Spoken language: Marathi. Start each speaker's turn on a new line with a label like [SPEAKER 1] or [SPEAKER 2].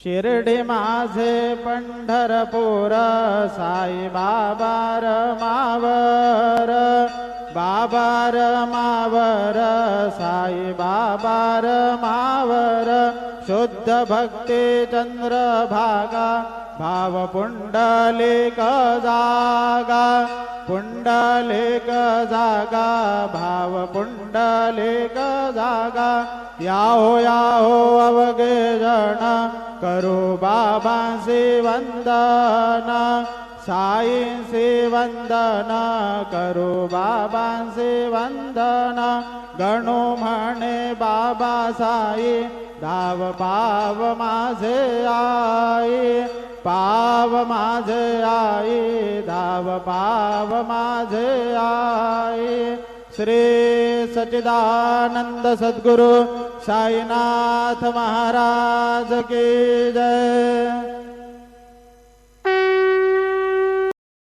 [SPEAKER 1] शिर्डी माझे पंढरपूर साई बाबा रमावर, बाबा रमावर साई बाबा रमावर, शुद्ध भक्ती चंद्रभागा भाव पुंडलिक जागा, पुंडलिक जागा भाव पुंडलिक जागा, याहो याहो अवघे जन करू बाबांसी वंदना, साईंसी वंदना करू बाबांसी वंदना, गणू म्हणे बाबा साई धाव पाव माझे आई, पाव माझे आई धाव पाव माझे आई। श्री सच्चिदानंद सद्गुरु साईनाथ महाराज की जय।